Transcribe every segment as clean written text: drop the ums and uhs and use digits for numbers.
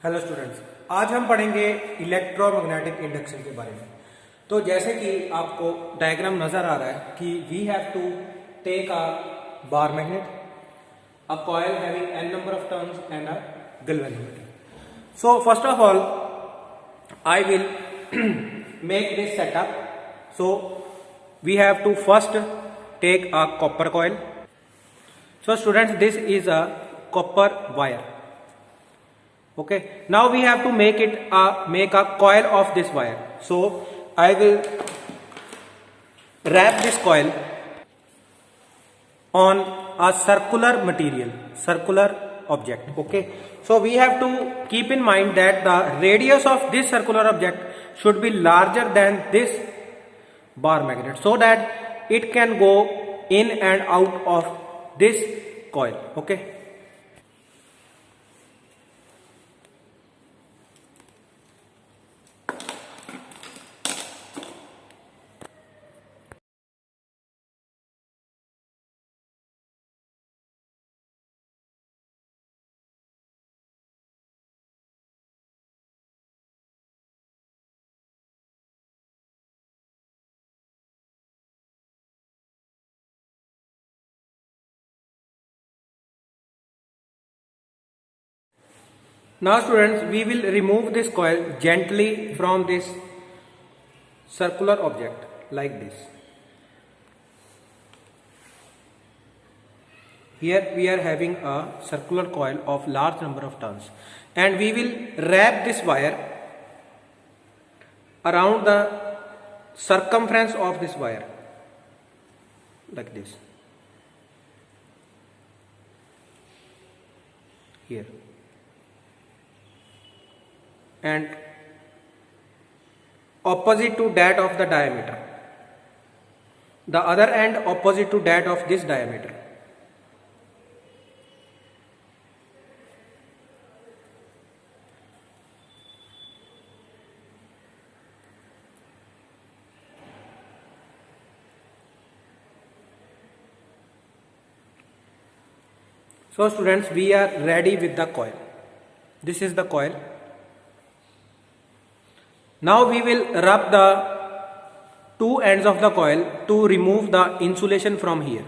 Hello students, आज हम पढ़ेंगे इलेक्ट्रोमैग्नेटिक इंडक्शन के बारे में। तो जैसे कि आपको डायग्राम नजर आ रहा है कि we have to take a bar magnet, a coil having n number of turns and a galvanometer. So first of all, I will make this setup. So we have to first take a copper coil. So students, this is a copper wire. Okay, now we have to make a coil of this wire. So I will wrap this coil on a circular object. Okay, so we have to keep in mind that the radius of this circular object should be larger than this bar magnet, so that it can go in and out of this coil. Okay. Now students, we will remove this coil gently from this circular object like this. Here we are having a circular coil of large number of turns, and we will wrap this wire around the circumference of this wire like this. Here. And opposite to that of the diameter, the other end opposite to that of this diameter. So students, we are ready with the coil. This is the coil. Now we will rub the two ends of the coil to remove the insulation from here.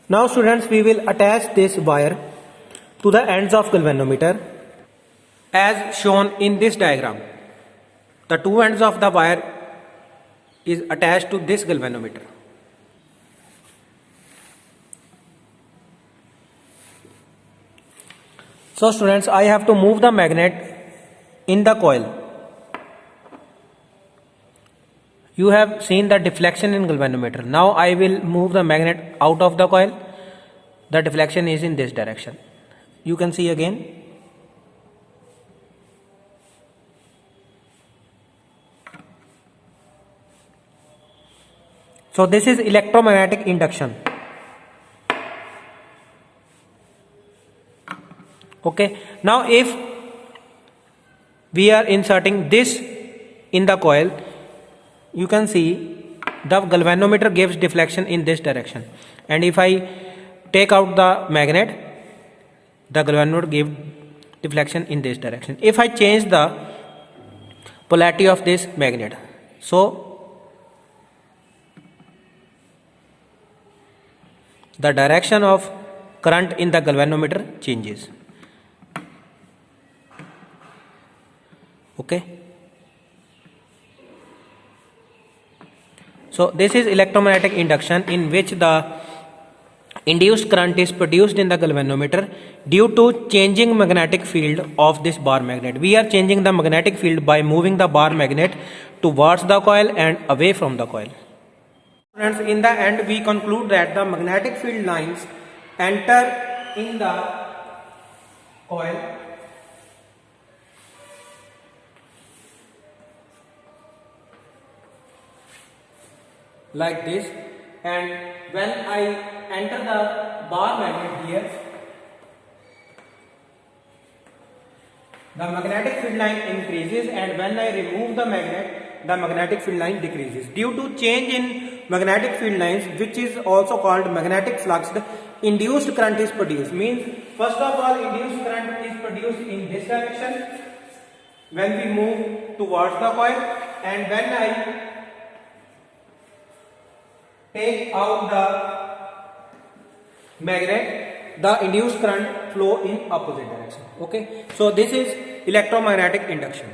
Now students, we will attach this wire to the ends of galvanometer as shown in this diagram. The two ends of the wire is attached to this galvanometer. So students, I have to move the magnet in the coil. You have seen the deflection in galvanometer. Now I will move the magnet out of the coil. The deflection is in this direction. You can see again. So this is electromagnetic induction. Okay. Now if we are inserting this in the coil, you can see the galvanometer gives deflection in this direction. And if I take out the magnet, the galvanometer gives deflection in this direction. If I change the polarity of this magnet, so the direction of current in the galvanometer changes. Okay. So this is electromagnetic induction, in which the induced current is produced in the galvanometer due to changing magnetic field of this bar magnet. We are changing the magnetic field by moving the bar magnet towards the coil and away from the coil. Friends, in the end we conclude that the magnetic field lines enter in the coil like this, and when I enter the bar magnet here, the magnetic field line increases, and when I remove the magnet, the magnetic field line decreases. Due to change in magnetic field lines, which is also called magnetic flux, induced current is produced. Means first of all, induced current is produced in this direction when we move towards the coil, and when I take out the magnet, the induced current flow in opposite direction. Okay, so this is electromagnetic induction.